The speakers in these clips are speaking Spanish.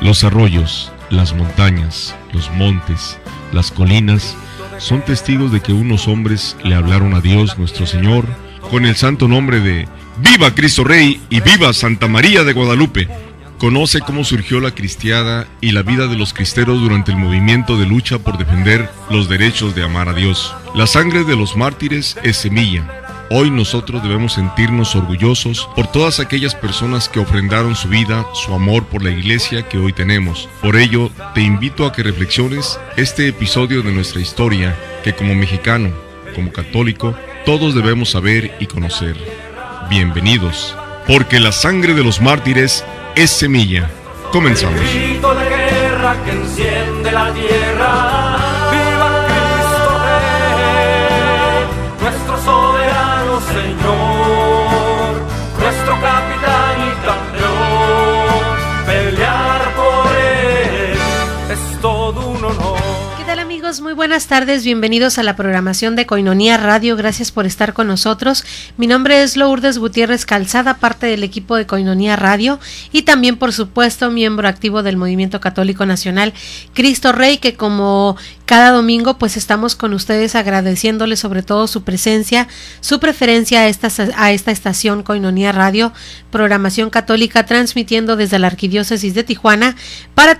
Los arroyos, las montañas, los montes, las colinas son testigos de que unos hombres le hablaron a Dios nuestro Señor con el santo nombre de ¡Viva Cristo Rey y viva Santa María de Guadalupe! Conoce cómo surgió la cristiada y la vida de los cristeros durante el movimiento de lucha por defender los derechos de amar a Dios. La sangre de los mártires es semilla. Hoy nosotros debemos sentirnos orgullosos por todas aquellas personas que ofrendaron su vida, su amor por la iglesia que hoy tenemos. Por ello, te invito a que reflexiones este episodio de nuestra historia, que como mexicano, como católico, todos debemos saber y conocer. Bienvenidos, porque la sangre de los mártires es semilla. Comenzamos. El grito de guerra que enciende la tierra. ¡Viva Cristo Rey! Nuestro soberano Señor, nuestro capitán y campeón. Pelear por él es todo un honor. Amigos, muy buenas tardes, bienvenidos a la programación de Koinonia Radio, gracias por estar con nosotros. Mi nombre es Lourdes Gutiérrez Calzada, parte del equipo de Koinonia Radio y también, por supuesto, miembro activo del Movimiento Católico Nacional Cristo Rey, que como cada domingo pues estamos con ustedes agradeciéndoles sobre todo su presencia, su preferencia a esta estación Koinonia Radio, programación católica transmitiendo desde la Arquidiócesis de Tijuana, para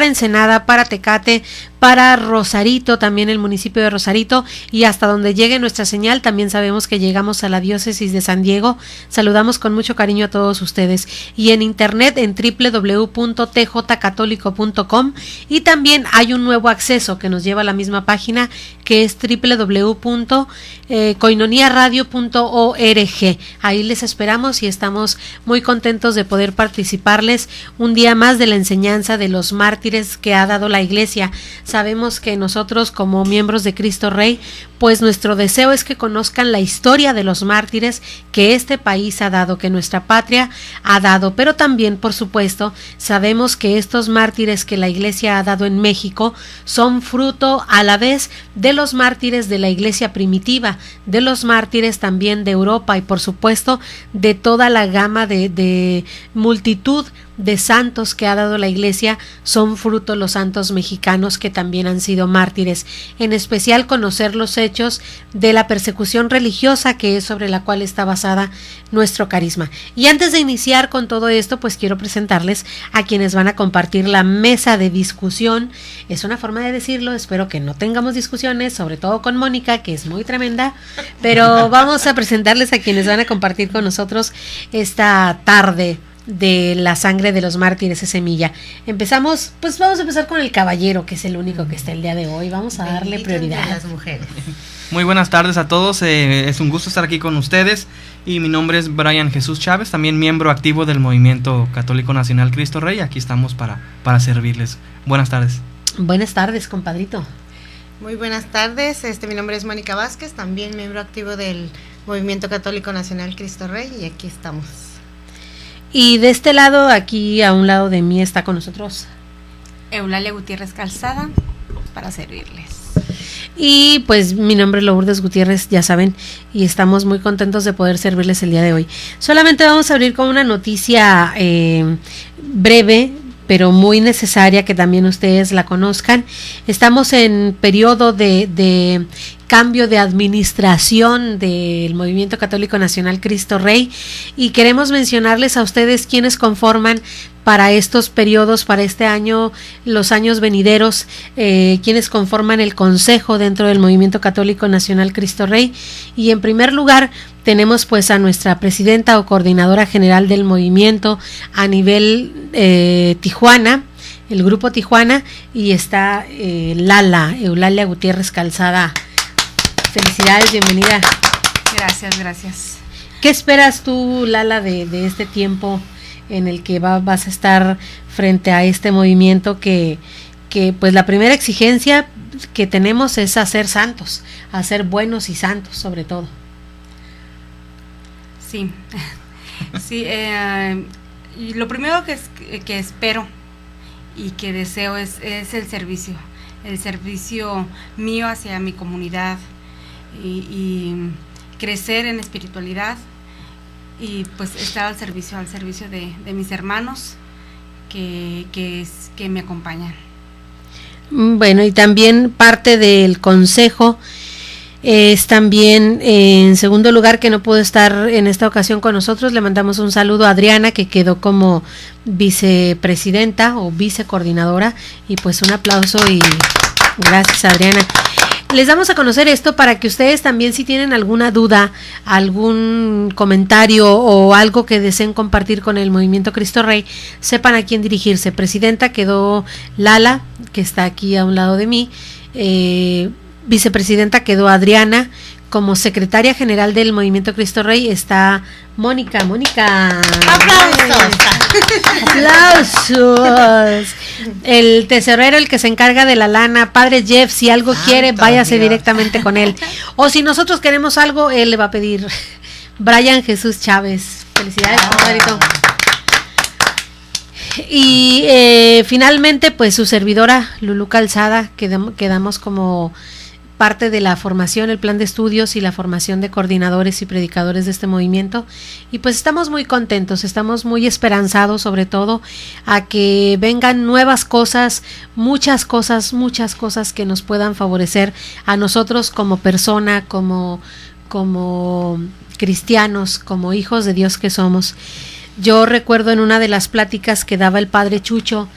Ensenada, para Tecate, para Rosarito, también el municipio de Rosarito, y hasta donde llegue nuestra señal. También sabemos que llegamos a la diócesis de San Diego. Saludamos con mucho cariño a todos ustedes, y en internet en www.tjcatólico.com, y también hay un nuevo acceso que nos lleva a la misma página, que es www.koinoniaradio.org. Ahí les esperamos y estamos muy contentos de poder participarles un día más de la enseñanza de los mártires que ha dado la Iglesia. Sabemos que nosotros como miembros de Cristo Rey, pues nuestro deseo es que conozcan la historia de los mártires que este país ha dado, que nuestra patria ha dado, pero también, por supuesto, sabemos que estos mártires que la Iglesia ha dado en México son fruto a la vez de los mártires de la Iglesia primitiva, de los mártires también de Europa y, por supuesto, de toda la gama de multitud de santos que ha dado la Iglesia. Son fruto los santos mexicanos que también han sido mártires, en especial conocer los hechos de la persecución religiosa que es sobre la cual está basada nuestro carisma. Y antes de iniciar con todo esto, pues quiero presentarles a quienes van a compartir la mesa de discusión. Es una forma de decirlo, espero que no tengamos discusiones, sobre todo con Mónica, que es muy tremenda, pero vamos a presentarles a quienes van a compartir con nosotros esta tarde de la sangre de los mártires es semilla. Vamos a empezar con el caballero, que es el único que está el día de hoy. Vamos a darle prioridad a las mujeres. Muy buenas tardes a todos, es un gusto estar aquí con ustedes y mi nombre es Brian Jesús Chávez, también miembro activo del Movimiento Católico Nacional Cristo Rey. Aquí estamos para servirles. Buenas tardes. Buenas tardes, compadrito. Muy buenas tardes, mi nombre es Mónica Vázquez, también miembro activo del Movimiento Católico Nacional Cristo Rey, y aquí estamos. Y de este lado, aquí a un lado de mí, está con nosotros Eulalia Gutiérrez Calzada, para servirles. Y pues mi nombre es Lourdes Gutiérrez, ya saben, y estamos muy contentos de poder servirles el día de hoy. Solamente vamos a abrir con una noticia breve, pero muy necesaria, que también ustedes la conozcan. Estamos en periodo de cambio de administración del Movimiento Católico Nacional Cristo Rey, y queremos mencionarles a ustedes quienes conforman para estos periodos, para este año, los años venideros, quienes conforman el consejo dentro del Movimiento Católico Nacional Cristo Rey. Y en primer lugar tenemos pues a nuestra presidenta o coordinadora general del movimiento a nivel Tijuana, el grupo Tijuana, y está Eulalia Gutiérrez Calzada. Felicidades, bienvenida. Gracias. ¿Qué esperas tú, Lala, de este tiempo en el que vas a estar frente a este movimiento que pues la primera exigencia que tenemos es hacer santos, hacer buenos y santos sobre todo? Sí, y lo primero que espero y que deseo es el servicio mío hacia mi comunidad, y crecer en espiritualidad, y pues estar al servicio de mis hermanos que me acompañan. Bueno, y también parte del consejo es también, en segundo lugar, que no pudo estar en esta ocasión con nosotros, le mandamos un saludo a Adriana, que quedó como vicepresidenta o vicecoordinadora, y pues un aplauso y gracias, Adriana. Les damos a conocer esto para que ustedes también, si tienen alguna duda, algún comentario o algo que deseen compartir con el Movimiento Cristo Rey, sepan a quién dirigirse. Presidenta quedó Lala, que está aquí a un lado de mí, vicepresidenta quedó Adriana, como secretaria general del Movimiento Cristo Rey está Mónica. ¡Aplausos! El tesorero, el que se encarga de la lana, Padre Jeff, si algo quiere, váyase directamente con él. O si nosotros queremos algo, él le va a pedir. Brian Jesús Chávez. Felicidades, compadrito. Y finalmente, pues su servidora, Lulú Calzada, quedamos como parte de la formación, el plan de estudios y la formación de coordinadores y predicadores de este movimiento, y pues estamos muy contentos, estamos muy esperanzados sobre todo a que vengan nuevas cosas, muchas cosas que nos puedan favorecer a nosotros como persona, como cristianos, como hijos de Dios que somos. Yo recuerdo en una de las pláticas que daba el padre Chucho,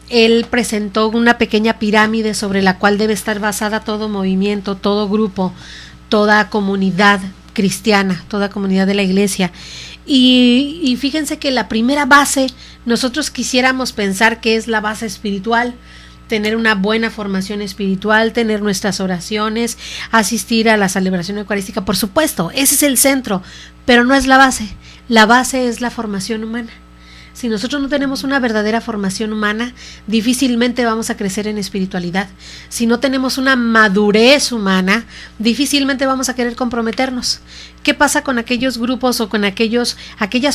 él presentó una pequeña pirámide sobre la cual debe estar basada todo movimiento, todo grupo, toda comunidad cristiana, toda comunidad de la iglesia. Y fíjense que la primera base, nosotros quisiéramos pensar que es la base espiritual, tener una buena formación espiritual, tener nuestras oraciones, asistir a la celebración eucarística, por supuesto, ese es el centro, pero no es la base es la formación humana. Si nosotros no tenemos una verdadera formación humana, difícilmente vamos a crecer en espiritualidad. Si no tenemos una madurez humana, difícilmente vamos a querer comprometernos. ¿Qué pasa con aquellos grupos o con aquellas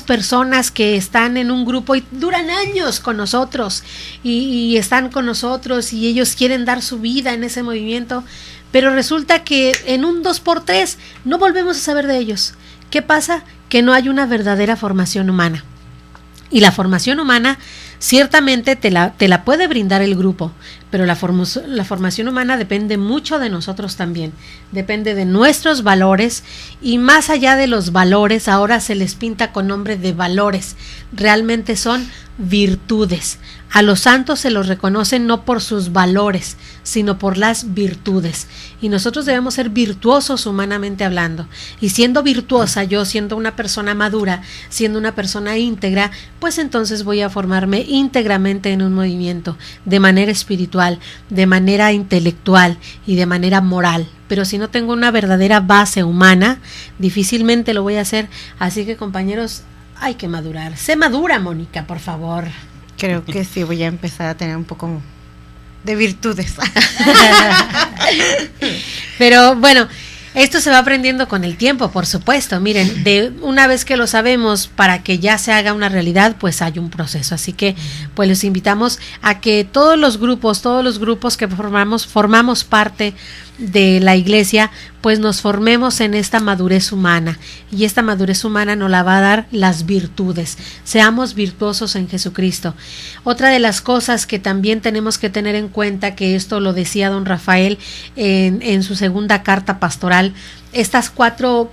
personas que están en un grupo y duran años con nosotros y están con nosotros y ellos quieren dar su vida en ese movimiento, pero resulta que en un 2x3 no volvemos a saber de ellos? ¿Qué pasa? Que no hay una verdadera formación humana. Y la formación humana ciertamente te la puede brindar el grupo, pero la formación humana depende mucho de nosotros también, depende de nuestros valores, y más allá de los valores, ahora se les pinta con nombre de valores, realmente son virtudes. A los santos se los reconocen no por sus valores, sino por las virtudes. Y nosotros debemos ser virtuosos humanamente hablando. Y siendo virtuosa yo, siendo una persona madura, siendo una persona íntegra, pues entonces voy a formarme íntegramente en un movimiento, de manera espiritual, de manera intelectual y de manera moral. Pero si no tengo una verdadera base humana, difícilmente lo voy a hacer. Así que, compañeros, hay que madurar. Sé madura, Mónica, por favor. Creo que sí, voy a empezar a tener un poco de virtudes. Pero bueno, esto se va aprendiendo con el tiempo, por supuesto. Miren, de una vez que lo sabemos, para que ya se haga una realidad, pues hay un proceso. Así que pues los invitamos a que todos los grupos que formamos parte de la iglesia, pues nos formemos en esta madurez humana, y esta madurez humana nos la va a dar las virtudes. Seamos virtuosos en Jesucristo. Otra de las cosas que también tenemos que tener en cuenta, que esto lo decía don Rafael en su segunda carta pastoral, estas cuatro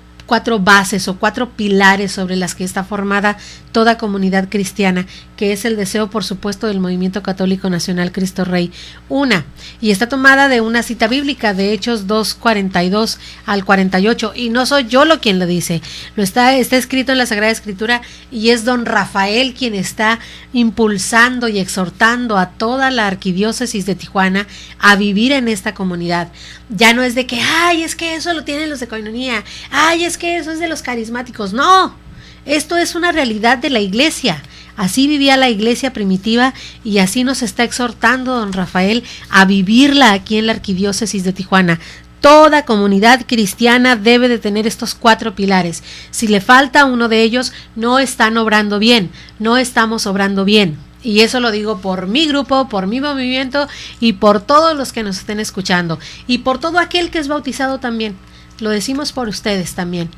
bases o 4 pilares sobre las que está formada toda comunidad cristiana, que es el deseo, por supuesto, del Movimiento Católico Nacional Cristo Rey. Una, y está tomada de una cita bíblica de Hechos 2:42 al 48, y no soy yo quien lo dice, está escrito en la Sagrada Escritura, y es don Rafael quien está impulsando y exhortando a toda la arquidiócesis de Tijuana a vivir en esta comunidad. Ya no es de que, ay, es que eso lo tienen los de Coinonía, ay, es que eso es de los carismáticos. No, esto es una realidad de la iglesia. Así vivía la iglesia primitiva, y así nos está exhortando don Rafael a vivirla aquí en la arquidiócesis de Tijuana. Toda comunidad cristiana debe de tener estos 4 pilares. Si le falta uno de ellos, no están obrando bien, no estamos obrando bien. Y eso lo digo por mi grupo, por mi movimiento y por todos los que nos estén escuchando, y por todo aquel que es bautizado también. Lo decimos por ustedes también.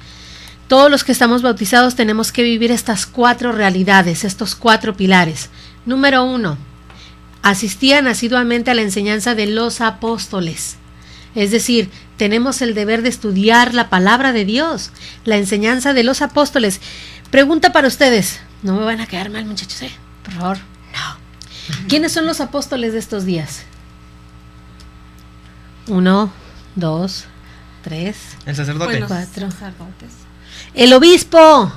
Todos los que estamos bautizados tenemos que vivir estas 4 realidades, estos 4 pilares. Número 1, asistían asiduamente a la enseñanza de los apóstoles. Es decir, tenemos el deber de estudiar la palabra de Dios, la enseñanza de los apóstoles. Pregunta para ustedes, no me van a quedar mal, muchachos, por favor. No. ¿Quiénes son los apóstoles de estos días? 1, 2, 3. El sacerdote. Pues, 4. sacerdotes. El obispo.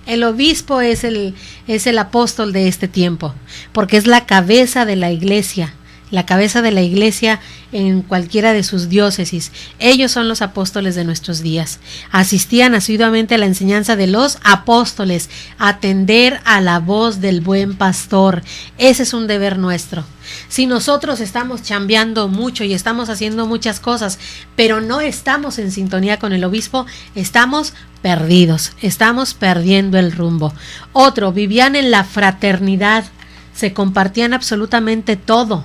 El obispo es el apóstol de este tiempo, porque es la cabeza de la iglesia en cualquiera de sus diócesis. Ellos son los apóstoles de nuestros días. Asistían asiduamente a la enseñanza de los apóstoles, atender a la voz del buen pastor. Ese es un deber nuestro. Si nosotros estamos chambeando mucho y estamos haciendo muchas cosas, pero no estamos en sintonía con el obispo, estamos perdidos, estamos perdiendo el rumbo. Otro, vivían en la fraternidad, se compartían absolutamente todo,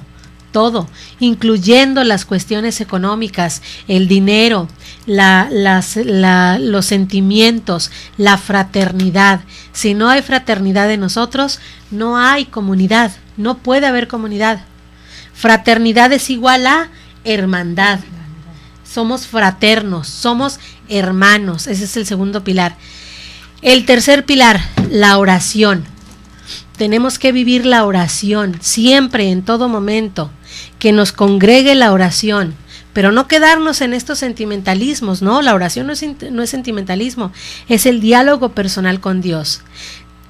incluyendo las cuestiones económicas, el dinero, los sentimientos, la fraternidad. Si no hay fraternidad en nosotros, no hay comunidad, no puede haber comunidad. Fraternidad es igual a hermandad. Somos fraternos, somos hermanos. Ese es el segundo pilar. El tercer pilar, la oración. Tenemos que vivir la oración siempre, en todo momento, que nos congregue la oración, pero no quedarnos en estos sentimentalismos, ¿no? La oración no es sentimentalismo, es el diálogo personal con Dios.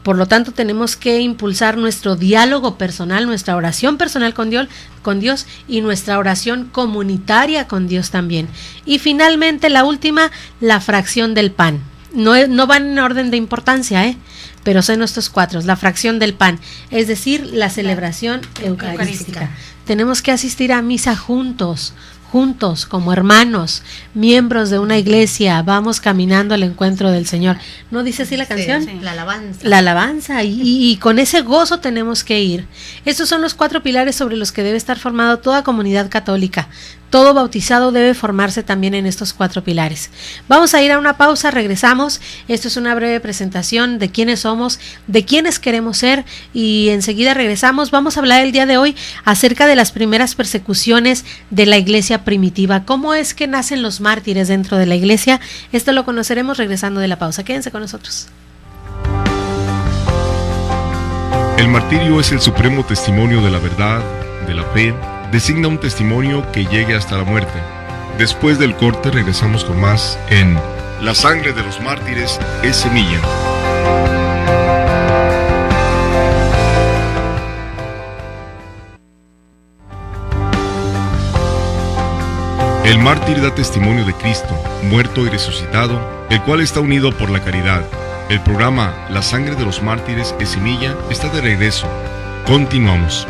Por lo tanto, tenemos que impulsar nuestro diálogo personal, nuestra oración personal con Dios y nuestra oración comunitaria con Dios también. Y finalmente, la última, la fracción del pan. No van en orden de importancia, pero son estos 4, la fracción del pan, es decir, la celebración eucarística. Tenemos que asistir a misa juntos, como hermanos, miembros de una iglesia, vamos caminando al encuentro del Señor. ¿No dice así la canción? Sí. La alabanza. La alabanza, y con ese gozo tenemos que ir. Estos son los 4 pilares sobre los que debe estar formado toda comunidad católica. Todo bautizado debe formarse también en estos 4 pilares. Vamos a ir a una pausa, regresamos. Esto es una breve presentación de quiénes somos, de quiénes queremos ser, y enseguida regresamos. Vamos a hablar el día de hoy acerca de las primeras persecuciones de la iglesia primitiva. ¿Cómo es que nacen los mártires dentro de la iglesia? Esto lo conoceremos regresando de la pausa. Quédense con nosotros. El martirio es el supremo testimonio de la verdad, de la fe. Designa un testimonio que llegue hasta la muerte. Después del corte regresamos con más en La sangre de los mártires es semilla. El mártir da testimonio de Cristo, muerto y resucitado, el cual está unido por la caridad. El programa La sangre de los mártires es semilla está de regreso. Continuamos.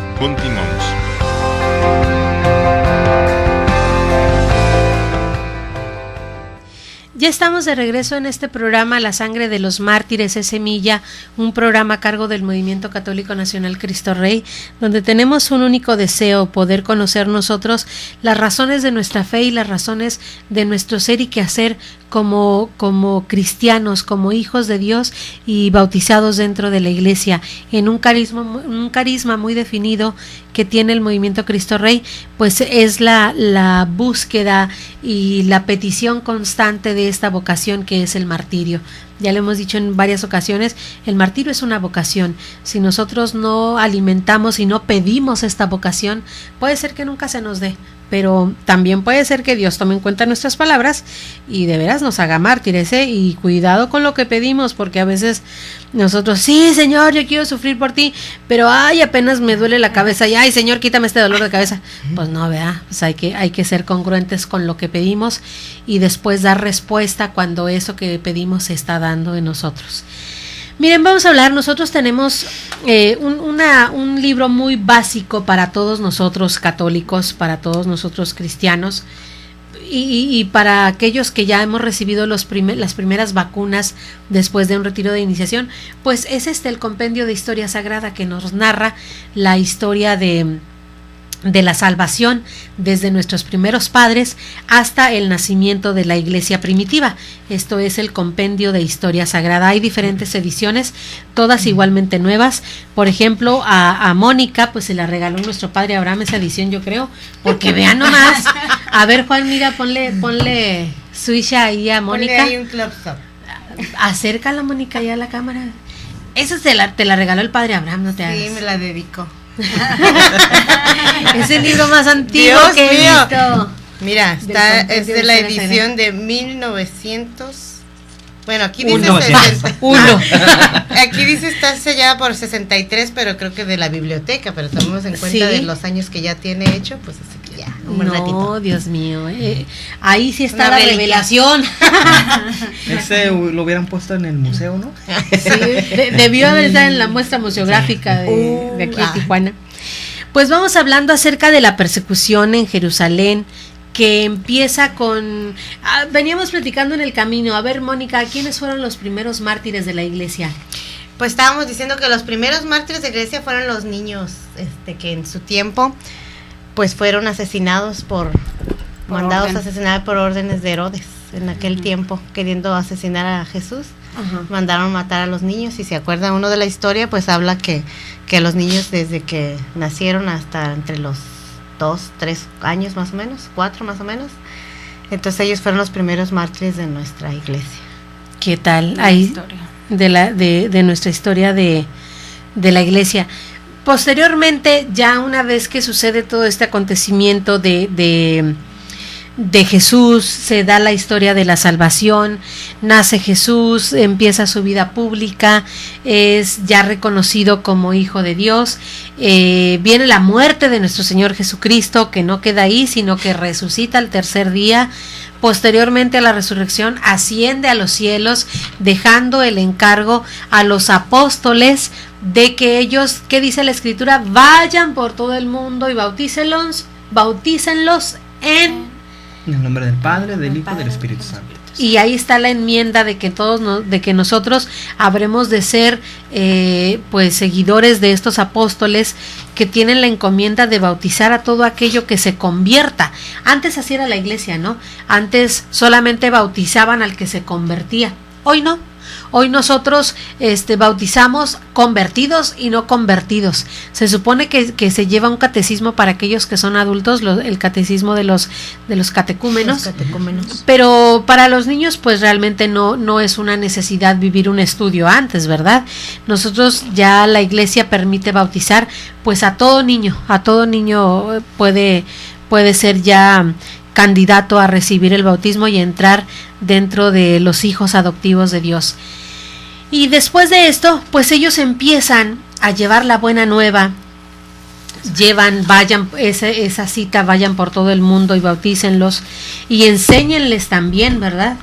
Ya estamos de regreso en este programa La sangre de los mártires es semilla, un programa a cargo del Movimiento Católico Nacional Cristo Rey, donde tenemos un único deseo, poder conocer nosotros las razones de nuestra fe y las razones de nuestro ser y quehacer como cristianos, como hijos de Dios y bautizados dentro de la iglesia, en un carisma muy definido que tiene el Movimiento Cristo Rey, pues es la búsqueda y la petición constante de esta vocación que es el martirio. Ya lo hemos dicho en varias ocasiones, el martirio es una vocación. Si nosotros no alimentamos y no pedimos esta vocación, puede ser que nunca se nos dé, pero también puede ser que Dios tome en cuenta nuestras palabras y de veras nos haga mártires, y cuidado con lo que pedimos, porque a veces nosotros, sí, Señor, yo quiero sufrir por ti, pero apenas me duele la cabeza, y ay, Señor, quítame este dolor de cabeza. Pues no, ¿verdad? Pues hay que ser congruentes con lo que pedimos y después dar respuesta cuando eso que pedimos se está dando en nosotros. Miren, vamos a hablar, nosotros tenemos un libro muy básico para todos nosotros católicos, para todos nosotros cristianos y para aquellos que ya hemos recibido las primeras vacunas después de un retiro de iniciación, pues es el compendio de historia sagrada que nos narra la historia de de la salvación desde nuestros primeros padres hasta el nacimiento de la iglesia primitiva. Esto es el compendio de historia sagrada. Hay diferentes ediciones, todas igualmente nuevas. Por ejemplo, a Mónica pues se la regaló nuestro padre Abraham esa edición, yo creo, porque vean nomás. A ver, Juan, mira, ponle switch ahí a Mónica. Ponle ahí un close up. Acércala, Mónica, ya a la cámara. Esa te la regaló el padre Abraham, no te hagas. Sí, me la dedicó. Es el libro más antiguo Dios que he mío. visto. Mira, es de la edición de 1900. Bueno, aquí dice 1. Aquí dice está sellada por 63, pero creo que de la biblioteca, pero tomemos en cuenta de los años que ya tiene hecho, pues así que ya, un ratito. Dios mío, ahí sí está Una la reliquia. revelación. Ese lo hubieran puesto en el museo, ¿no? Sí, debió haber estado en la muestra museográfica de aquí de Tijuana. Pues vamos hablando acerca de la persecución en Jerusalén, que empieza con... veníamos platicando en el camino. A ver, Mónica, ¿quiénes fueron los primeros mártires de la iglesia? Pues estábamos diciendo que los primeros mártires de la iglesia fueron los niños, que en su tiempo pues fueron asesinados mandados a asesinar por órdenes de Herodes. En aquel tiempo, queriendo asesinar a Jesús, mandaron matar a los niños. Y se acuerda uno de la historia, pues habla que los niños desde que nacieron hasta entre los 2, 3 años más o menos, 4 más o menos, entonces ellos fueron los primeros mártires de nuestra iglesia. ¿Qué tal? Ahí de nuestra historia de la iglesia. Posteriormente, ya una vez que sucede todo este acontecimiento de Jesús, se da la historia de la salvación, nace Jesús, empieza su vida pública, es ya reconocido como Hijo de Dios, viene la muerte de nuestro Señor Jesucristo, que no queda ahí, sino que resucita al tercer día. Posteriormente a la resurrección asciende a los cielos, dejando el encargo a los apóstoles de que ellos, ¿qué dice la Escritura? Vayan por todo el mundo y bautícenlos en el nombre del Padre, del Hijo y del Espíritu Santo. Y ahí está la enmienda de que de que nosotros habremos de ser pues seguidores de estos apóstoles que tienen la encomienda de bautizar a todo aquello que se convierta. Antes así era la iglesia, ¿no? Antes solamente bautizaban al que se convertía. Hoy no. Hoy nosotros bautizamos convertidos y no convertidos. Se supone que se lleva un catecismo para aquellos que son adultos, el catecismo de los catecúmenos. Pero para los niños pues realmente no es una necesidad vivir un estudio antes, ¿verdad? Nosotros ya la iglesia permite bautizar pues a todo niño puede ser ya candidato a recibir el bautismo y entrar dentro de los hijos adoptivos de Dios. Y después de esto, pues ellos empiezan a llevar la buena nueva, vayan esa cita, vayan por todo el mundo y bautícenlos y enséñenles también, ¿verdad?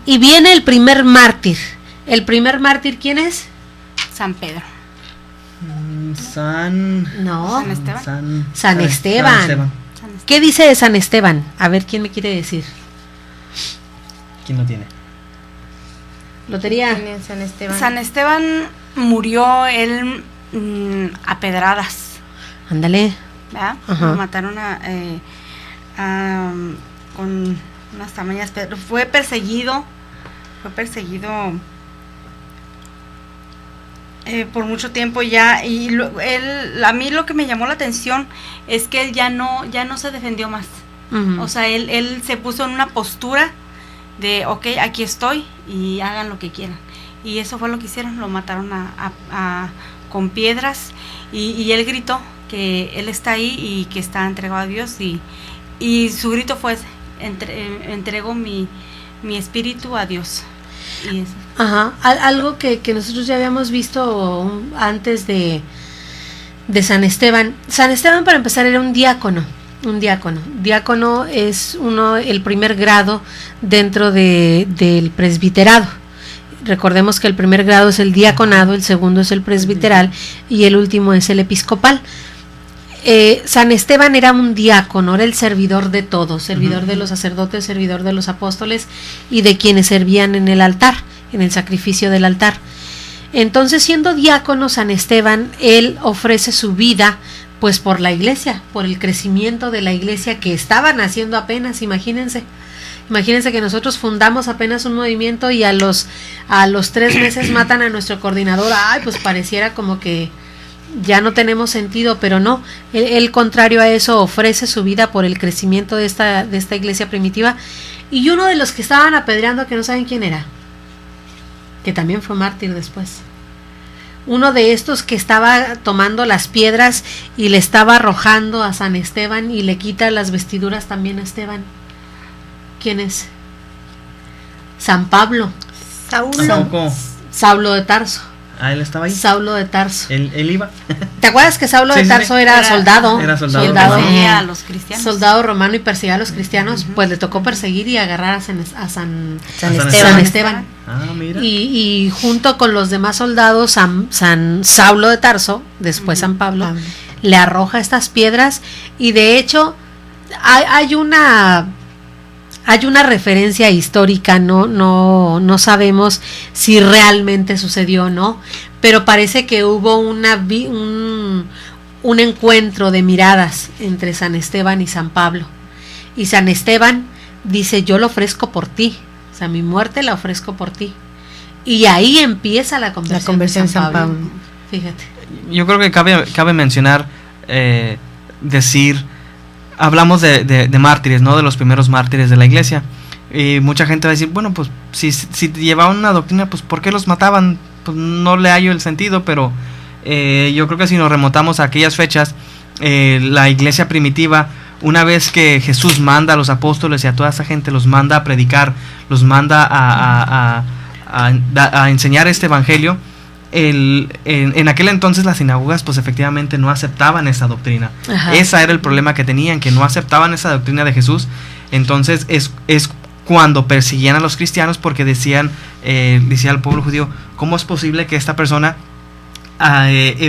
Y viene el primer mártir. ¿El primer mártir quién es? San Pedro. San Esteban. San Esteban. ¿Qué dice de San Esteban? A ver, ¿quién me quiere decir? ¿Quién lo tiene? Lotería. ¿Quién es San Esteban? San Esteban murió él a pedradas. Ándale. ¿Verdad? Lo mataron con unas tamañas pedras. Fue perseguido por mucho tiempo ya, y a mí lo que me llamó la atención es que él ya no se defendió más. O sea, él se puso en una postura de ok, aquí estoy y hagan lo que quieran, y eso fue lo que hicieron, lo mataron con piedras, y él gritó que él está ahí y que está entregado a Dios, y su grito fue entrego mi espíritu a Dios. Y eso. Algo que nosotros ya habíamos visto antes de San Esteban. San Esteban, para empezar, era un diácono. Diácono es el primer grado dentro del presbiterado. Recordemos que el primer grado es el diaconado, el segundo es el presbiteral y el último es el episcopal. San Esteban era un diácono, era el servidor de todos, servidor de los sacerdotes, servidor de los apóstoles y de quienes servían en el altar, en el sacrificio del altar. Entonces, siendo diácono San Esteban, él ofrece su vida pues por la iglesia, por el crecimiento de la iglesia que estaba naciendo apenas, imagínense que nosotros fundamos apenas un movimiento y a los 3 meses matan a nuestro coordinador. Ay, pues pareciera como que ya no tenemos sentido, pero no, él contrario a eso ofrece su vida por el crecimiento de esta iglesia primitiva. Y uno de los que estaban apedreando, que no saben quién era, que también fue mártir después, uno de estos que estaba tomando las piedras y le estaba arrojando a San Esteban y le quita las vestiduras también a Esteban. ¿Quién es? San Pablo. Saulo de Tarso. Ah, él estaba ahí. Saulo de Tarso. Él iba. ¿Te acuerdas que Saulo de Tarso era soldado? Era soldado. Perseguía a los cristianos. Soldado romano y perseguía a los cristianos. Pues le tocó perseguir y agarrar a San Esteban. Ah, mira. Y junto con los demás soldados, San Saulo de Tarso, después San Pablo, le arroja estas piedras. Y de hecho, hay una referencia histórica, no sabemos si realmente sucedió o no, pero parece que hubo un encuentro de miradas entre San Esteban y San Pablo. Y San Esteban dice: yo lo ofrezco por ti, o sea, mi muerte la ofrezco por ti. Y ahí empieza la conversión de San Pablo. Fíjate. Yo creo que cabe mencionar, decir, hablamos de mártires, ¿no? De los primeros mártires de la iglesia. Y mucha gente va a decir, bueno, pues si llevaban una doctrina, pues ¿por qué los mataban? Pues no le hallo el sentido, pero yo creo que si nos remontamos a aquellas fechas, la iglesia primitiva, una vez que Jesús manda a los apóstoles y a toda esa gente, los manda a predicar, los manda a enseñar este evangelio, en aquel entonces las sinagogas pues efectivamente no aceptaban esa doctrina. Ajá. Ese era el problema que tenían, que no aceptaban esa doctrina de Jesús. Entonces es cuando persiguían a los cristianos, porque decía al pueblo judío: ¿cómo es posible que esta persona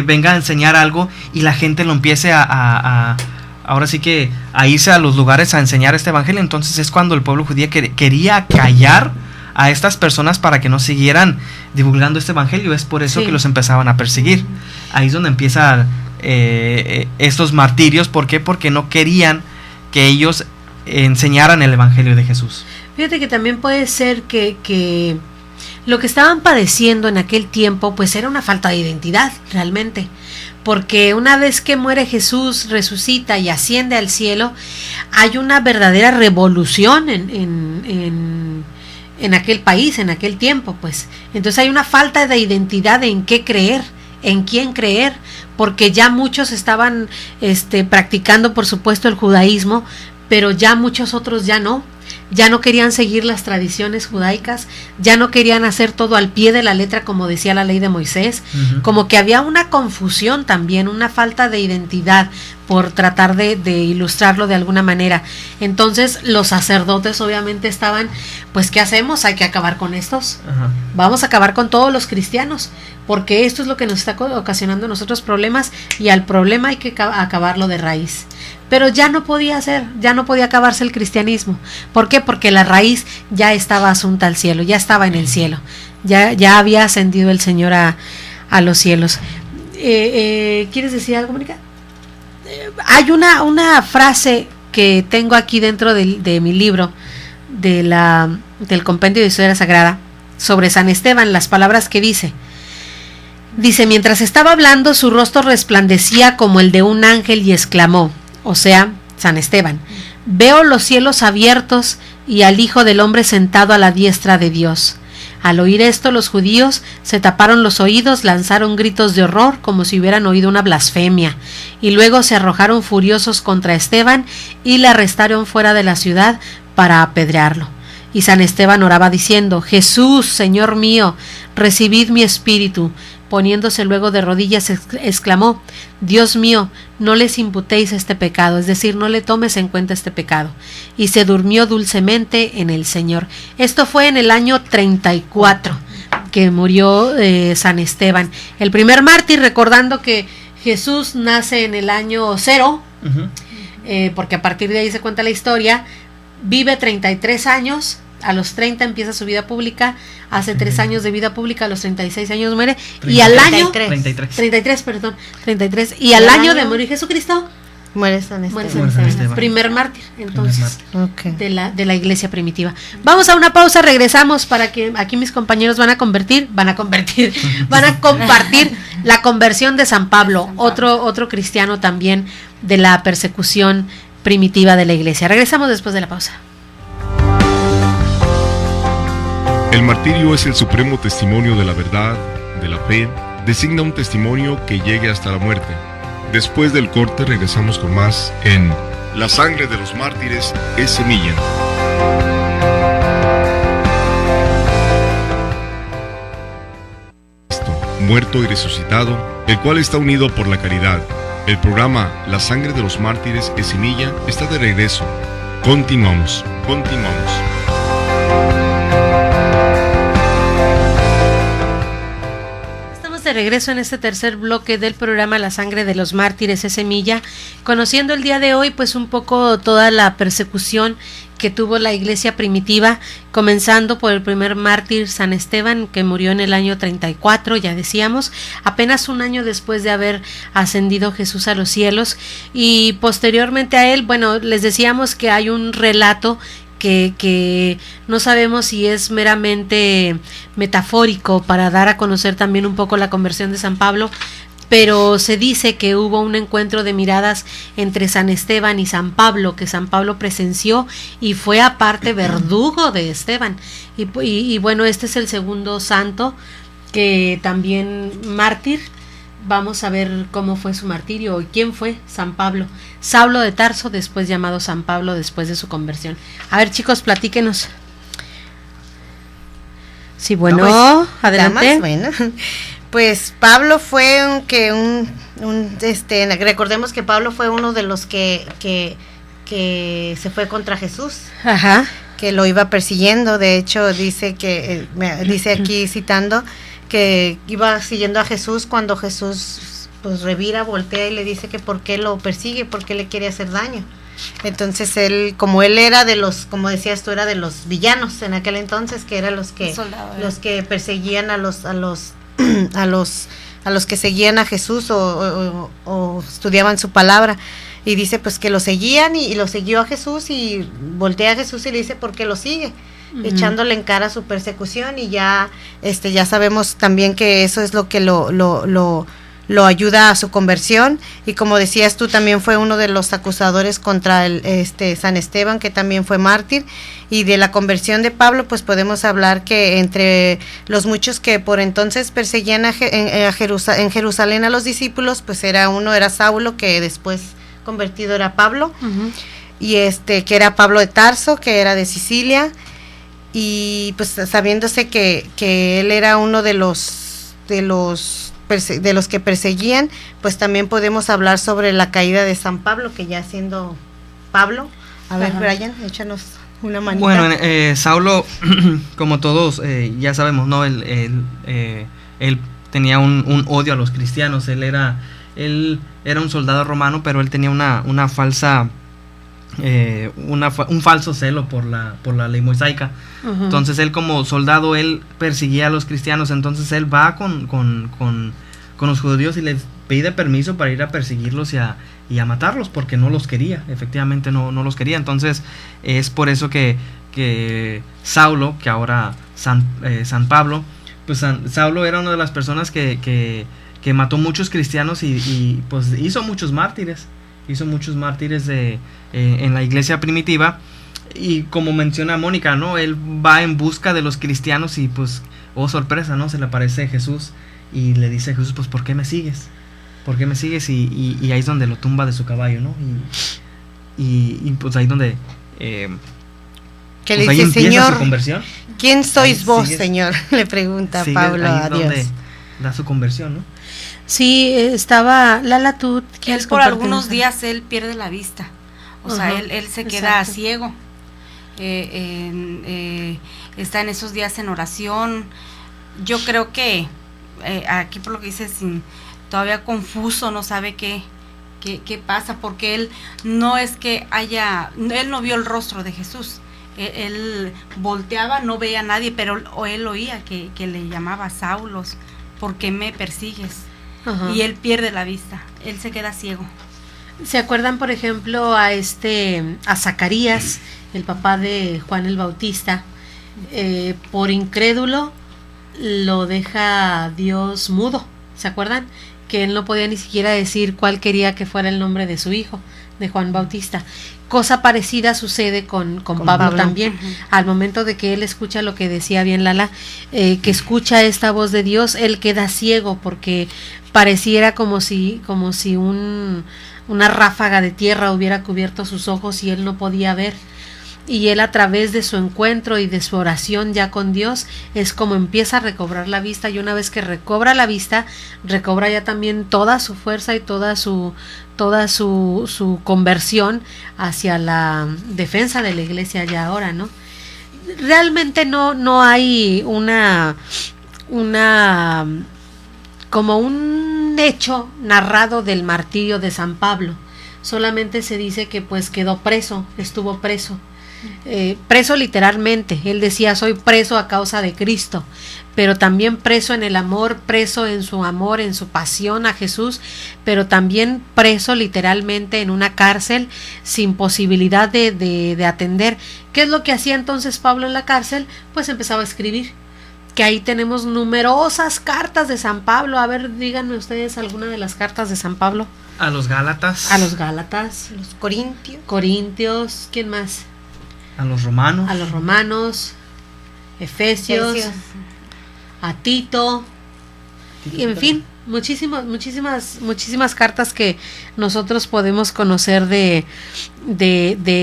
venga a enseñar algo y la gente lo empiece ahora sí que a irse a los lugares a enseñar este evangelio? Entonces es cuando el pueblo judío quería callar a estas personas para que no siguieran divulgando este evangelio. Es por eso que los empezaban a perseguir. Ahí es donde empiezan estos martirios. ¿Por qué? Porque no querían que ellos enseñaran el evangelio de Jesús. Fíjate que también puede ser que lo que estaban padeciendo en aquel tiempo pues era una falta de identidad realmente, porque una vez que muere Jesús, resucita y asciende al cielo, hay una verdadera revolución en aquel país, en aquel tiempo, pues. Entonces hay una falta de identidad en qué creer, en quién creer, porque ya muchos estaban practicando, por supuesto, el judaísmo, pero ya muchos otros ya no querían seguir las tradiciones judaicas, ya no querían hacer todo al pie de la letra como decía la ley de Moisés. Como que había una confusión también, una falta de identidad, por tratar de ilustrarlo de alguna manera. Entonces los sacerdotes obviamente estaban, pues ¿qué hacemos? Hay que acabar con estos. Vamos a acabar con todos los cristianos, porque esto es lo que nos está ocasionando a nosotros problemas, y al problema hay que acabarlo de raíz. Pero ya no podía acabarse el cristianismo. ¿Por qué? Porque la raíz ya estaba asunta al cielo, ya estaba en el cielo, ya había ascendido el Señor a los cielos. ¿Quieres decir algo, Mónica? Hay una frase que tengo aquí dentro de mi libro, del Compendio de Historia Sagrada, sobre San Esteban, las palabras que dice: mientras estaba hablando, su rostro resplandecía como el de un ángel y exclamó, o sea, San Esteban: veo los cielos abiertos y al Hijo del Hombre sentado a la diestra de Dios. Al oír esto, los judíos se taparon los oídos, lanzaron gritos de horror como si hubieran oído una blasfemia, y luego se arrojaron furiosos contra Esteban y le arrestaron fuera de la ciudad para apedrearlo. Y San Esteban oraba diciendo: Jesús, Señor mío, recibid mi espíritu. Poniéndose luego de rodillas, exclamó: Dios mío, no les imputéis este pecado, es decir, no le tomes en cuenta este pecado. Y se durmió dulcemente en el Señor. Esto fue en el año 34 que murió San Esteban, el primer mártir, recordando que Jesús nace en el año 0, porque a partir de ahí se cuenta la historia. Vive 33 años a los 30 empieza su vida pública, hace 3 años de vida pública, a los 36 años muere, y al año 33, y al año de morir Jesucristo muere San Esteban, primer mártir, entonces, okay, de la iglesia primitiva. Vamos a una pausa, regresamos para que aquí mis compañeros van a compartir la conversión de San Pablo, otro cristiano también de la persecución primitiva de la iglesia. Regresamos después de la pausa. El martirio es el supremo testimonio de la verdad, de la fe, designa un testimonio que llegue hasta la muerte. Después del corte regresamos con más en La sangre de los mártires es semilla. Muerto y resucitado, el cual está unido por la caridad. El programa La sangre de los mártires es semilla está de regreso. Continuamos. De regreso en este tercer bloque del programa La sangre de los mártires es semilla, conociendo el día de hoy pues un poco toda la persecución que tuvo la iglesia primitiva, comenzando por el primer mártir San Esteban, que murió en el año 34, ya decíamos, apenas un año después de haber ascendido Jesús a los cielos, y posteriormente a él, bueno, les decíamos que hay un relato que no sabemos si es meramente metafórico para dar a conocer también un poco la conversión de San Pablo, pero se dice que hubo un encuentro de miradas entre San Esteban y San Pablo, que San Pablo presenció y fue aparte verdugo de Esteban. Y bueno, este es el segundo santo que también mártir. Vamos a ver cómo fue su martirio y quién fue San Pablo. Saulo de Tarso, después llamado San Pablo, después de su conversión. A ver, chicos, platíquenos. Sí, bueno, pues, adelante. Bueno, pues Pablo fue recordemos que Pablo fue uno de los que se fue contra Jesús. Ajá. Que lo iba persiguiendo. De hecho, dice aquí citando que iba siguiendo a Jesús cuando Jesús pues revira, voltea y le dice que por qué lo persigue, por qué le quiere hacer daño. Entonces él, como él era de los, como decías tú, era de los villanos en aquel entonces, que eran los que perseguían a los que seguían a Jesús o estudiaban su palabra. Y dice pues que lo seguían y lo siguió a Jesús, y voltea a Jesús y le dice por qué lo sigue, echándole en cara su persecución. Y ya sabemos también que eso es lo que lo ayuda a su conversión. Y como decías tú, también fue uno de los acusadores contra San Esteban, que también fue mártir. Y de la conversión de Pablo pues podemos hablar que entre los muchos que por entonces perseguían en Jerusalén a los discípulos, pues era Saulo, que después convertido era Pablo, y que era Pablo de Tarso, que era de Sicilia. Y pues sabiéndose que él era uno de los que perseguían, pues también podemos hablar sobre la caída de San Pablo, que ya siendo Pablo. A ver, Brian, échanos una manita. Bueno, Saulo, como todos ya sabemos, ¿no? Él tenía un odio a los cristianos. Él era un soldado romano, pero él tenía un falso celo por la ley mosaica. Entonces él, como soldado, él perseguía a los cristianos. Entonces él va con los judíos y les pide permiso para ir a perseguirlos y a matarlos, porque no los quería, efectivamente no los quería. Entonces es por eso que Saulo, que ahora San Pablo, pues Saulo era una de las personas que mató muchos cristianos y pues hizo muchos mártires en la iglesia primitiva. Y como menciona Mónica, ¿no? Él va en busca de los cristianos y pues, oh sorpresa, ¿no? Se le aparece Jesús y le dice a Jesús, pues ¿por qué me sigues? ¿Por qué me sigues? Y ahí es donde lo tumba de su caballo, ¿no? Y pues ahí donde que pues le ahí dice, empieza Señor, su conversión. ¿Quién sois vos, Señor? Le pregunta Pablo a Dios. Donde da su conversión, ¿no? Sí, estaba Lala, tú quieres por algunos días él pierde la vista, o sea, él se queda ciego. Está en esos días en oración. Yo creo que aquí, por lo que dice, todavía confuso, no sabe qué pasa, porque él no es que él no vio el rostro de Jesús, Él volteaba, no veía a nadie, pero él oía que le llamaba Saulos, ¿por qué me persigues? Ajá. Y él pierde la vista, él se queda ciego. ¿Se acuerdan, por ejemplo, a Zacarías, el papá de Juan el Bautista? Por incrédulo lo deja Dios mudo. ¿Se acuerdan? Que él no podía ni siquiera decir cuál quería que fuera el nombre de su hijo, de Juan Bautista. Cosa parecida sucede con Pablo también. Uh-huh. Al momento de que él escucha lo que decía bien Lala, que escucha esta voz de Dios, él queda ciego porque pareciera como si una ráfaga de tierra hubiera cubierto sus ojos y él no podía ver. Y él, a través de su encuentro y de su oración ya con Dios, es como empieza a recobrar la vista, y una vez que recobra la vista, recobra ya también toda su fuerza y toda su conversión hacia la defensa de la iglesia ya ahora, ¿no? Realmente no hay como un hecho narrado del martirio de San Pablo. Solamente se dice que pues quedó preso, estuvo preso. Preso literalmente, él decía: soy preso a causa de Cristo, pero también preso en el amor, preso en su amor, en su pasión a Jesús, pero también preso literalmente en una cárcel sin posibilidad de atender. ¿Qué es lo que hacía entonces Pablo en la cárcel? Pues empezaba a escribir, que ahí tenemos numerosas cartas de San Pablo. A ver, díganme ustedes alguna de las cartas de San Pablo. A los Gálatas. A los Gálatas, Los Corintios. Corintios, ¿quién más? A los Romanos. A los Romanos, Efesios, a Tito, y en fin, muchísimas cartas que nosotros podemos conocer de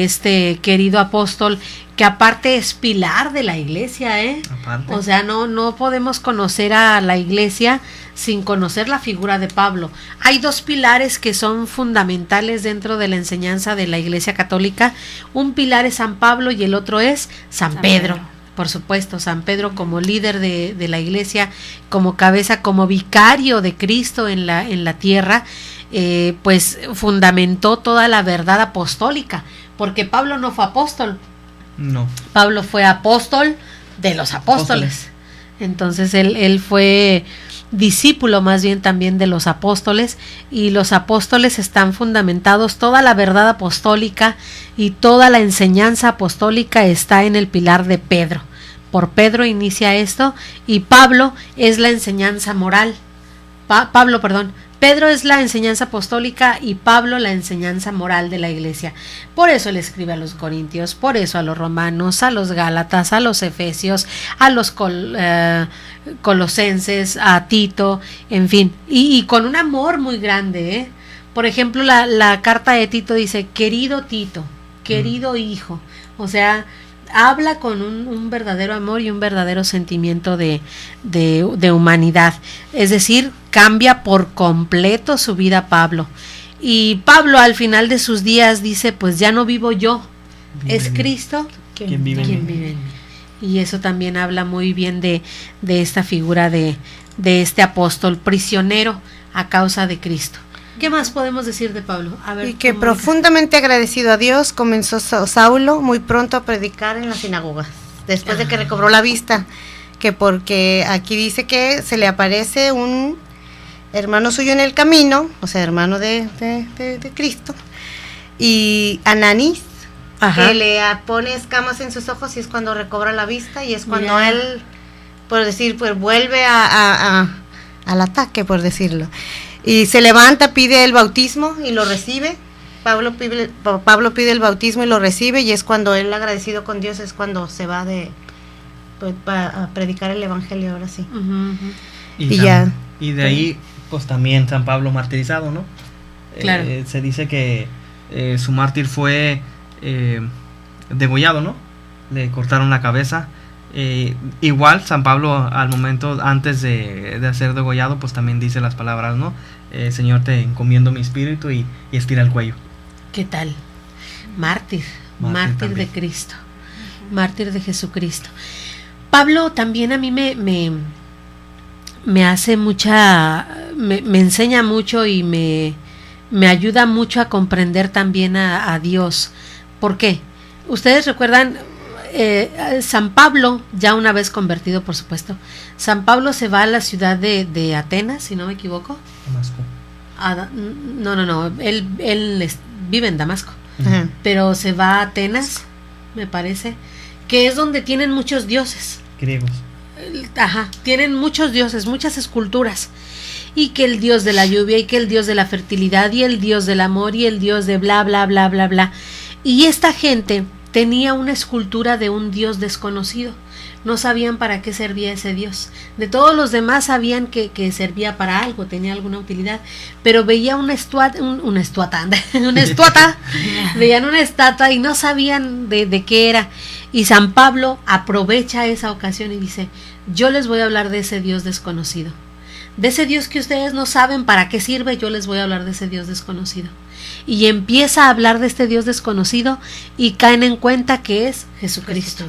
este querido apóstol, que aparte es pilar de la iglesia, Aparte. O sea, no podemos conocer a la iglesia sin conocer la figura de Pablo. Hay dos pilares que son fundamentales dentro de la enseñanza de la Iglesia Católica. Un pilar es San Pablo y el otro es San Pedro. Por supuesto, San Pedro como líder de la iglesia, como cabeza, como vicario de Cristo en la tierra, pues fundamentó toda la verdad apostólica, porque Pablo no fue apóstol. No. Pablo fue apóstol de los apóstoles. Entonces él fue discípulo más bien también de los apóstoles, y los apóstoles están fundamentados, toda la verdad apostólica y toda la enseñanza apostólica está en el pilar de Pedro. Por Pedro inicia esto, y Pablo es la enseñanza moral. Pedro es la enseñanza apostólica y Pablo la enseñanza moral de la iglesia. Por eso le escribe a los Corintios, por eso a los Romanos, a los Gálatas, a los Efesios, a los Colosenses, a Tito, en fin, y con un amor muy grande, Por ejemplo, la carta de Tito dice: querido Tito, querido hijo. O sea, habla con un verdadero amor y un verdadero sentimiento de humanidad. Es decir, cambia por completo su vida Pablo. Y Pablo al final de sus días dice: pues ya no vivo yo, es Cristo quien vive en mí. Y eso también habla muy bien de esta figura de este apóstol prisionero a causa de Cristo. ¿Qué más podemos decir de Pablo? A ver, y que profundamente agradecido a Dios comenzó Saulo muy pronto a predicar en las sinagogas, después de que recobró la vista, que porque aquí dice que se le aparece un hermano suyo en el camino, o sea, hermano de Cristo, y Ananías, que le pone escamas en sus ojos, y es cuando recobra la vista, y es cuando él, por decir, pues vuelve al ataque, por decirlo. Y se levanta, pide el bautismo y lo recibe. Pablo pide el bautismo y lo recibe, y es cuando él, agradecido con Dios, es cuando se va a predicar el evangelio ahora sí. Y de ahí pues también San Pablo martirizado, ¿no? Claro. Se dice que su mártir fue degollado, ¿no? Le cortaron la cabeza. Igual San Pablo, al momento antes de ser degollado, pues también dice las palabras, ¿no? Señor, te encomiendo mi espíritu, y estira el cuello. ¿Qué tal? Mártir de Cristo, mártir de Jesucristo. Pablo también a mí me hace me enseña mucho, y me ayuda mucho a comprender también a Dios. ¿Por qué? Ustedes recuerdan, San Pablo, ya una vez convertido, por supuesto, San Pablo se va a la ciudad de Atenas, si no me equivoco. Damasco. No, él vive en Damasco, pero se va a Atenas, me parece, que es donde tienen muchos dioses. Griegos. Tienen muchos dioses, muchas esculturas, y que el dios de la lluvia, y que el dios de la fertilidad, y el dios del amor, y el dios de bla, bla, bla, bla, bla. Y esta gente tenía una escultura de un dios desconocido. No sabían para qué servía ese dios. De todos los demás sabían que servía para algo, tenía alguna utilidad, pero veía una estatua, veían una estatua y no sabían de qué era. Y San Pablo aprovecha esa ocasión y dice: yo les voy a hablar de ese dios desconocido, de ese dios que ustedes no saben para qué sirve. Yo les voy a hablar de ese dios desconocido. Y empieza a hablar de este dios desconocido y caen en cuenta que es Jesucristo.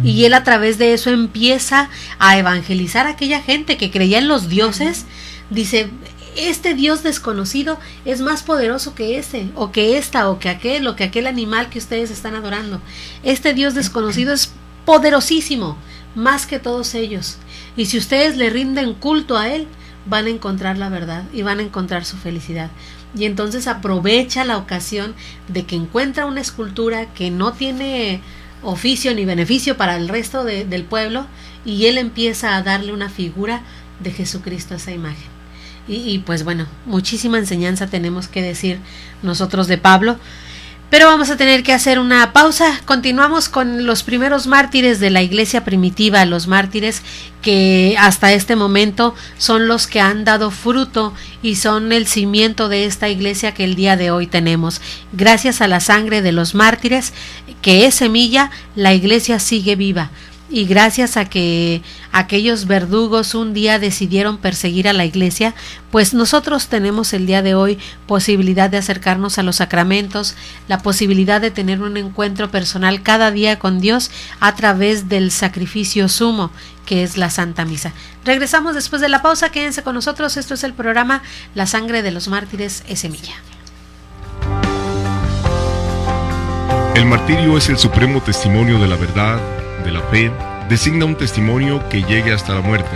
Y él a través de eso empieza a evangelizar a aquella gente que creía en los dioses. Dice: este dios desconocido es más poderoso que ese, o que esta, o que aquel animal que ustedes están adorando. Este dios desconocido es poderosísimo, más que todos ellos. Y si ustedes le rinden culto a él, van a encontrar la verdad y van a encontrar su felicidad. Y entonces aprovecha la ocasión de que encuentra una escultura que no tiene oficio ni beneficio para el resto del pueblo, y él empieza a darle una figura de Jesucristo a esa imagen. Y pues bueno, muchísima enseñanza tenemos que decir nosotros de Pablo, pero vamos a tener que hacer una pausa. Continuamos con los primeros mártires de la iglesia primitiva, los mártires que hasta este momento son los que han dado fruto y son el cimiento de esta iglesia que el día de hoy tenemos. Gracias a la sangre de los mártires, que es semilla, la iglesia sigue viva. Y gracias a que aquellos verdugos un día decidieron perseguir a la iglesia, pues nosotros tenemos el día de hoy posibilidad de acercarnos a los sacramentos, la posibilidad de tener un encuentro personal cada día con Dios a través del sacrificio sumo, que es la Santa Misa. Regresamos después de la pausa, quédense con nosotros. Esto es el programa La Sangre de los Mártires es Semilla. El martirio es el supremo testimonio de la verdad, de la fe, designa un testimonio que llegue hasta la muerte.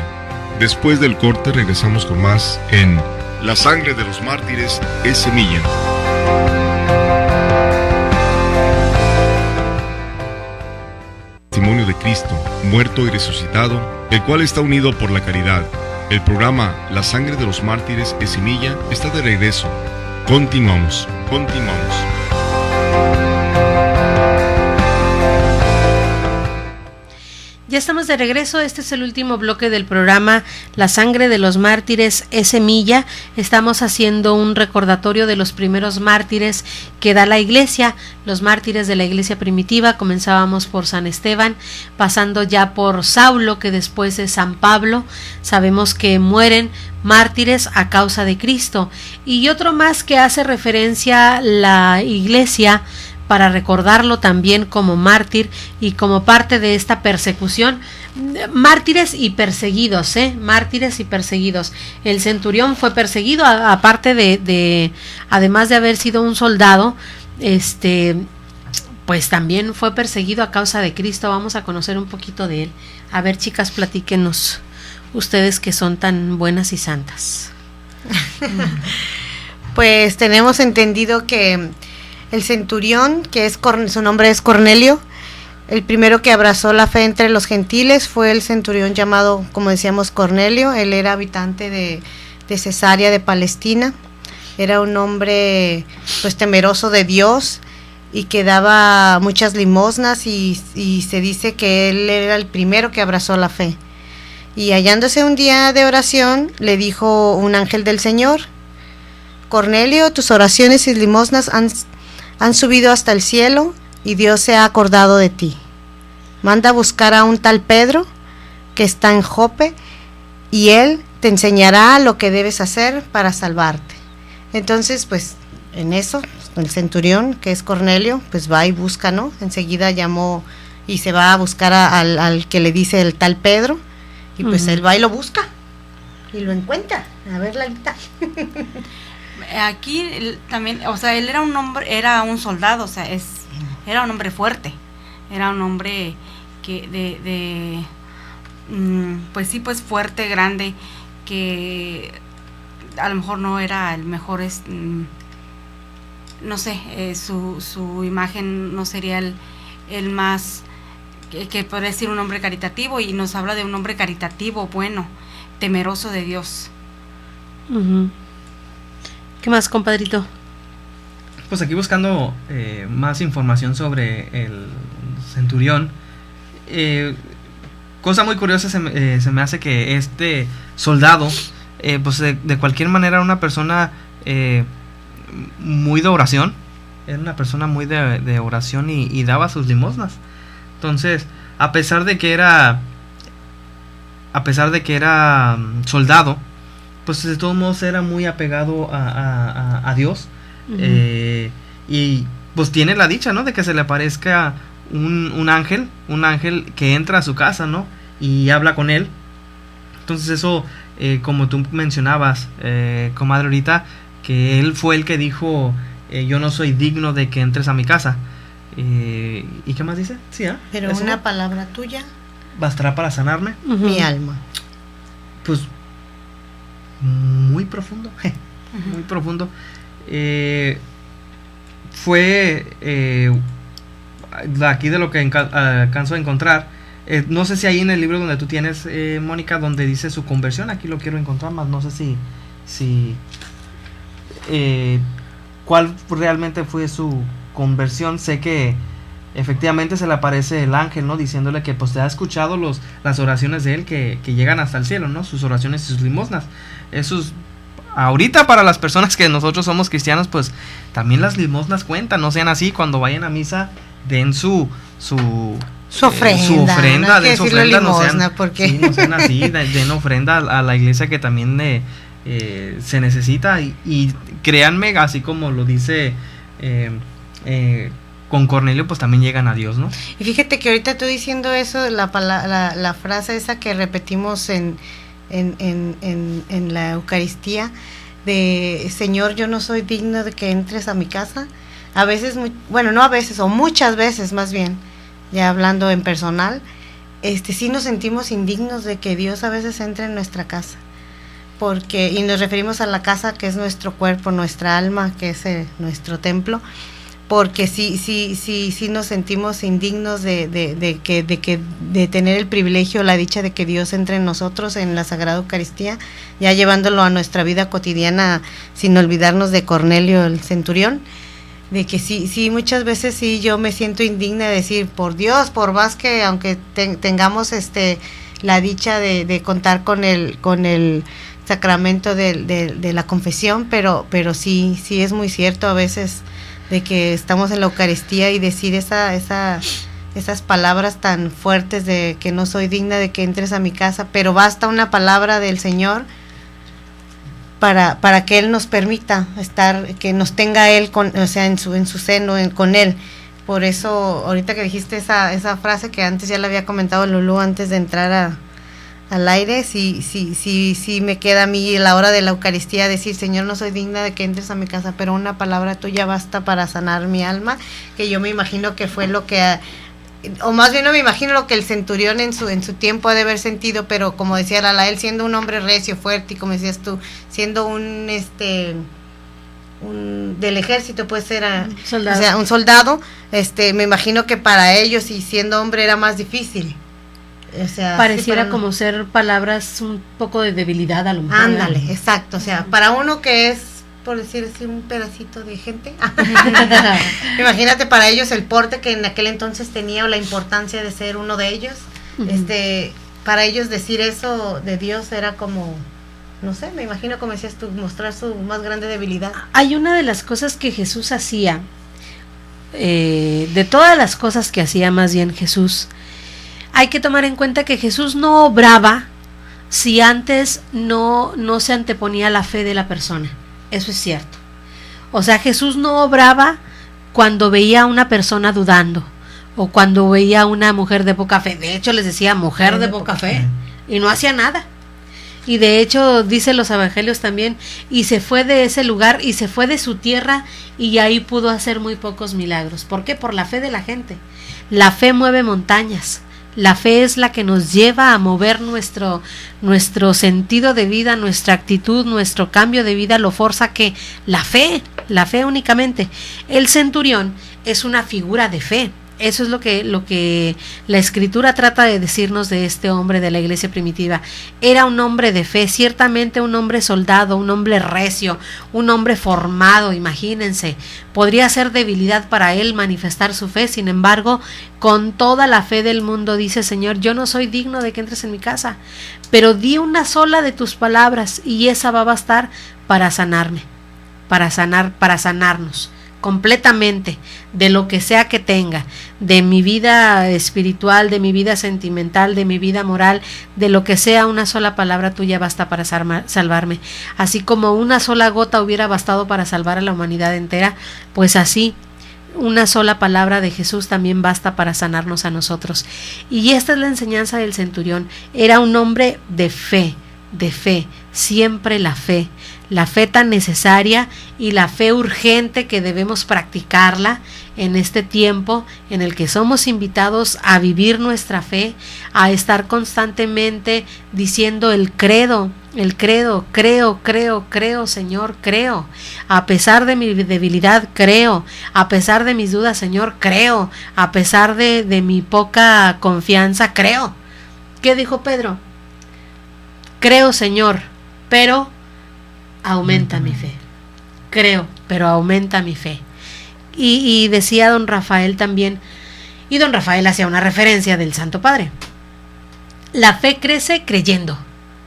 Después del corte regresamos con más en La Sangre de los Mártires es Semilla. Testimonio de Cristo, muerto y resucitado, el cual está unido por la caridad. El programa La Sangre de los Mártires es Semilla está de regreso. Continuamos. Ya estamos de regreso. Este es el último bloque del programa La Sangre de los Mártires es Semilla. Estamos haciendo un recordatorio de los primeros mártires que da la iglesia, los mártires de la iglesia primitiva. Comenzábamos por San Esteban, pasando ya por Saulo, que después es San Pablo. Sabemos que mueren mártires a causa de Cristo. Y otro más que hace referencia la iglesia para recordarlo también como mártir y como parte de esta persecución. Mártires y perseguidos, mártires y perseguidos. El centurión fue perseguido, aparte de además de haber sido un soldado, pues también fue perseguido a causa de Cristo. Vamos a conocer un poquito de él. A ver, chicas, platíquenos, ustedes que son tan buenas y santas. Pues tenemos entendido que el centurión, que su nombre es Cornelio, el primero que abrazó la fe entre los gentiles fue el centurión llamado, como decíamos, Cornelio. Él era habitante de Cesarea de Palestina. Era un hombre pues temeroso de Dios y que daba muchas limosnas, y se dice que él era el primero que abrazó la fe. Y hallándose un día de oración, le dijo un ángel del Señor: Cornelio, tus oraciones y limosnas han subido hasta el cielo, y Dios se ha acordado de ti. Manda a buscar a un tal Pedro, que está en Jope, y él te enseñará lo que debes hacer para salvarte. Entonces, pues, en eso, el centurión, que es Cornelio, pues va y busca, ¿no? Enseguida llamó y se va a buscar al que le dice el tal Pedro, y pues él va y lo busca, y lo encuentra. A ver, Lalita. Aquí también, o sea, él era un hombre, era un soldado, o sea, era un hombre fuerte. Era un hombre que pues sí, pues fuerte, grande, que a lo mejor no era el mejor, no sé, su imagen no sería el más, que podría decir un hombre caritativo, y nos habla de un hombre caritativo, bueno, temeroso de Dios. Uh-huh. ¿Qué más, compadrito? Pues aquí buscando más información sobre el centurión, cosa muy curiosa se me hace que este soldado, pues de cualquier manera era una persona muy de oración, era una persona muy de oración y daba sus limosnas. Entonces, a pesar de que era soldado, pues de todos modos era muy apegado a Dios. Uh-huh. Y pues tiene la dicha, ¿no?, de que se le aparezca un ángel que entra a su casa, ¿no?, y habla con él. Entonces eso, como tú mencionabas, comadre, ahorita, que él fue el que dijo, yo no soy digno de que entres a mi casa. ¿Y qué más dice? Sí, pero ¿eso? Una palabra tuya bastará para sanarme. Uh-huh. Mi alma. Pues muy profundo. Uh-huh. Muy profundo. Fue aquí de lo que alcanzo a encontrar, no sé si ahí en el libro donde tú tienes, Mónica, donde dice su conversión, aquí lo quiero encontrar, más no sé si cuál realmente fue su conversión. Sé que efectivamente se le aparece el ángel, ¿no?, diciéndole que pues te ha escuchado las oraciones de él que llegan hasta el cielo, ¿no?, sus oraciones y sus limosnas. Esos, ahorita, para las personas que nosotros somos cristianos, pues también las limosnas cuentan, no sean así, cuando vayan a misa den su ofrenda, no den su ofrenda, limosna, no sean así, den ofrenda a la iglesia, que también se necesita, y créanme, así como lo dice con Cornelio, pues también llegan a Dios, ¿no? Y fíjate que ahorita tú diciendo eso, la frase esa que repetimos en la Eucaristía, de Señor, yo no soy digno de que entres a mi casa. A veces, no a veces, o muchas veces más bien, ya hablando en personal, sí nos sentimos indignos de que Dios a veces entre en nuestra casa, y nos referimos a la casa, que es nuestro cuerpo, nuestra alma, que es nuestro templo, porque sí nos sentimos indignos de tener el privilegio, la dicha de que Dios entre en nosotros en la Sagrada Eucaristía, ya llevándolo a nuestra vida cotidiana, sin olvidarnos de Cornelio el centurión, de que sí muchas veces sí yo me siento indigna de decir, por Dios, por más que aunque tengamos la dicha de contar con el sacramento de la confesión, pero sí es muy cierto a veces de que estamos en la Eucaristía y decir esas palabras tan fuertes de que no soy digna de que entres a mi casa, pero basta una palabra del Señor para que Él nos permita estar, que nos tenga Él en su seno, con Él. Por eso, ahorita que dijiste esa frase que antes ya le había comentado Lulú antes de entrar al aire, sí me queda a mí a la hora de la Eucaristía decir, Señor, no soy digna de que entres a mi casa, pero una palabra tuya basta para sanar mi alma, que yo me imagino que fue lo que, o más bien no me imagino lo que el centurión en su tiempo ha de haber sentido, pero como decía Lala, él siendo un hombre recio, fuerte, y como decías tú, siendo un del ejército, puede ser soldado. O sea, un soldado, me imagino que para ellos, y siendo hombre, era más difícil. O sea, pareciera como ser palabras un poco de debilidad a lo mejor. Ándale, exacto, o sea, para uno que es, por decir así, un pedacito de gente, imagínate para ellos el porte que en aquel entonces tenía, o la importancia de ser uno de ellos, para ellos decir eso de Dios era como, no sé, me imagino, como decías tú, mostrar su más grande debilidad. Hay una de las cosas que Jesús hacía, de todas las cosas que hacía más bien Jesús, hay que tomar en cuenta que Jesús no obraba si antes no se anteponía la fe de la persona. Eso es cierto. O sea, Jesús no obraba cuando veía a una persona dudando, o cuando veía a una mujer de poca fe. De hecho, les decía mujer de poca fe, y no hacía nada. y de hecho dice los evangelios también, y se fue de ese lugar y se fue de su tierra y ahí pudo hacer muy pocos milagros. ¿Por qué? Por la fe de la gente. La fe mueve montañas. La fe es la que nos lleva a mover nuestro sentido de vida, nuestra actitud, nuestro cambio de vida, lo forza que la fe únicamente. El centurión es una figura de fe. Eso es lo que la Escritura trata de decirnos de este hombre de la iglesia primitiva. Era un hombre de fe, ciertamente un hombre soldado, un hombre recio, un hombre formado, imagínense. Podría ser debilidad para él manifestar su fe, sin embargo, con toda la fe del mundo dice: Señor, yo no soy digno de que entres en mi casa, pero di una sola de tus palabras y esa va a bastar para sanarme, para sanarnos completamente de lo que sea que tenga, de mi vida espiritual, de mi vida sentimental, de mi vida moral, de lo que sea. Una sola palabra tuya basta para salvarme. Así como una sola gota hubiera bastado para salvar a la humanidad entera, pues así una sola palabra de Jesús también basta para sanarnos a nosotros. Y esta es la enseñanza del centurión. Era un hombre de fe, siempre la fe tan necesaria y la fe urgente que debemos practicarla en este tiempo en el que somos invitados a vivir nuestra fe, a estar constantemente diciendo el credo, creo, Señor, creo, a pesar de mi debilidad, creo, a pesar de mis dudas, Señor, creo, a pesar de mi poca confianza, creo. ¿Qué dijo Pedro? Creo, Señor, pero aumenta mi fe. Creo, pero aumenta mi fe. Y decía don Rafael también, y don Rafael hacía una referencia del Santo Padre. La fe crece creyendo,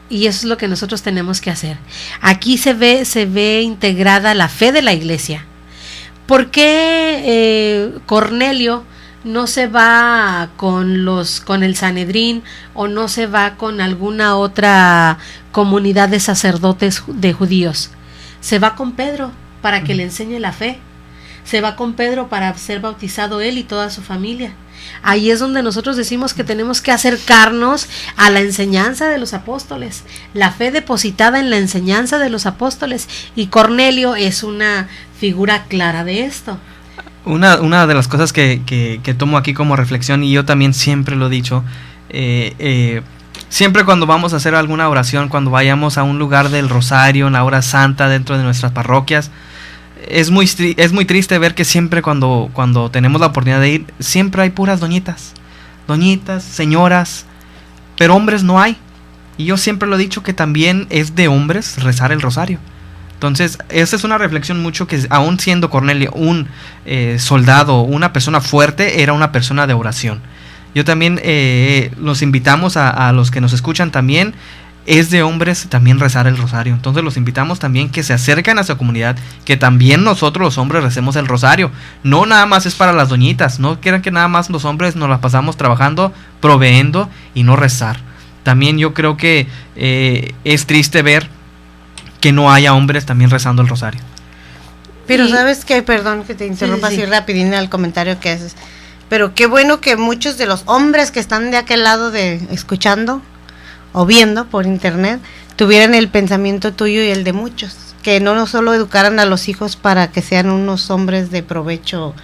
y eso es lo que nosotros tenemos que hacer. Aquí se ve integrada la fe de la iglesia. ¿Por qué Cornelio no se va con el Sanedrín o no se va con alguna otra comunidad de sacerdotes de judíos? Se va con Pedro para que le enseñe la fe. Se va con Pedro para ser bautizado él y toda su familia. Ahí es donde nosotros decimos que tenemos que acercarnos a la enseñanza de los apóstoles, la fe depositada en la enseñanza de los apóstoles, y Cornelio es una figura clara de esto. Una de las cosas que tomo aquí como reflexión, y yo también siempre lo he dicho, siempre cuando vamos a hacer alguna oración, cuando vayamos a un lugar del rosario, en la hora santa dentro de nuestras parroquias, es muy triste ver que siempre cuando tenemos la oportunidad de ir, siempre hay puras doñitas, señoras, pero hombres no hay. Y yo siempre lo he dicho que también es de hombres rezar el rosario. Entonces, esa es una reflexión mucho que, aún siendo Cornelio un soldado, una persona fuerte, era una persona de oración. Yo también los invitamos a los que nos escuchan también, es de hombres también rezar el rosario. Entonces los invitamos también que se acerquen a su comunidad, que también nosotros los hombres recemos el rosario. No nada más es para las doñitas, no quieran que nada más los hombres nos las pasamos trabajando, proveyendo y no rezar. También yo creo que es triste ver que no haya hombres también rezando el rosario. Pero sabes que, perdón que te interrumpa así rapidín al comentario que haces, pero qué bueno que muchos de los hombres que están de aquel lado de escuchando o viendo por internet tuvieran el pensamiento tuyo y el de muchos, que no solo educaran a los hijos para que sean unos hombres de provecho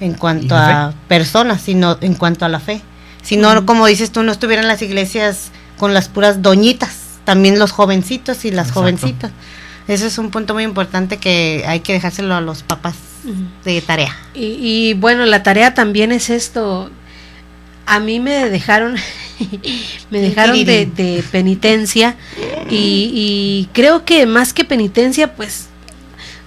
en cuanto a personas, sino en cuanto a la fe. Si no, como dices tú, no estuvieran las iglesias con las puras doñitas, también los jovencitos y las jovencitas. Ese es un punto muy importante que hay que dejárselo a los papás de tarea. Y bueno, la tarea también es esto. A mí me dejaron de penitencia y creo que más que penitencia, pues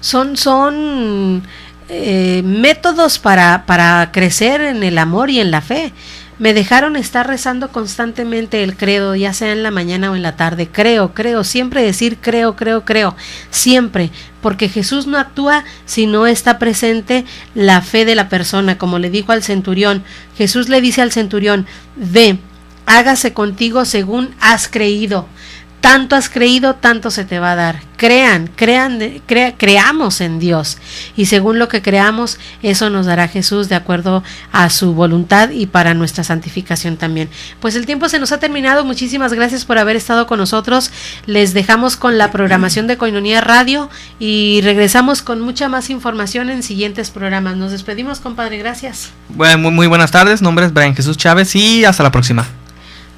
son métodos para crecer en el amor y en la fe. Me dejaron estar rezando constantemente el credo, ya sea en la mañana o en la tarde. Creo, siempre decir creo, siempre, porque Jesús no actúa si no está presente la fe de la persona, como le dijo al centurión. Jesús le dice al centurión: ve, hágase contigo según has creído. Tanto has creído, tanto se te va a dar. Creamos en Dios, y según lo que creamos, eso nos dará Jesús de acuerdo a su voluntad y para nuestra santificación también. Pues el tiempo se nos ha terminado. Muchísimas gracias por haber estado con nosotros. Les dejamos con la programación de Koinonia Radio y regresamos con mucha más información en siguientes programas. Nos despedimos, compadre. Gracias. Bueno, muy buenas tardes. Nombre es Brian Jesús Chávez y hasta la próxima.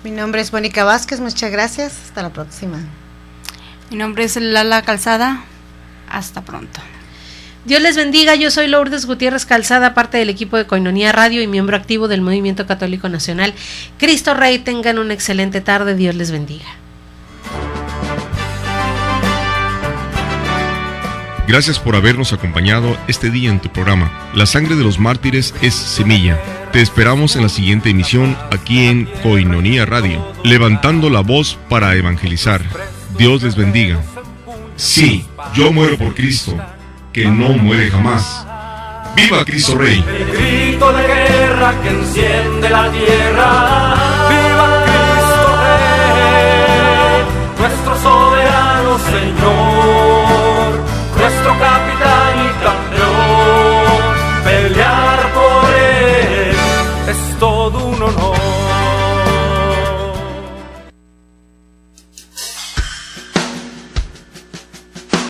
Mi nombre es Mónica Vázquez, muchas gracias, hasta la próxima. Mi nombre es Lala Calzada, hasta pronto. Dios les bendiga. Yo soy Lourdes Gutiérrez Calzada, parte del equipo de Koinonia Radio y miembro activo del Movimiento Católico Nacional Cristo Rey. Tengan una excelente tarde. Dios les bendiga. Gracias por habernos acompañado este día en tu programa. La sangre de los mártires es semilla. Te esperamos en la siguiente emisión aquí en Koinonia Radio, levantando la voz para evangelizar. Dios les bendiga. Sí, yo muero por Cristo, que no muere jamás. ¡Viva Cristo Rey! El grito de guerra que enciende la tierra.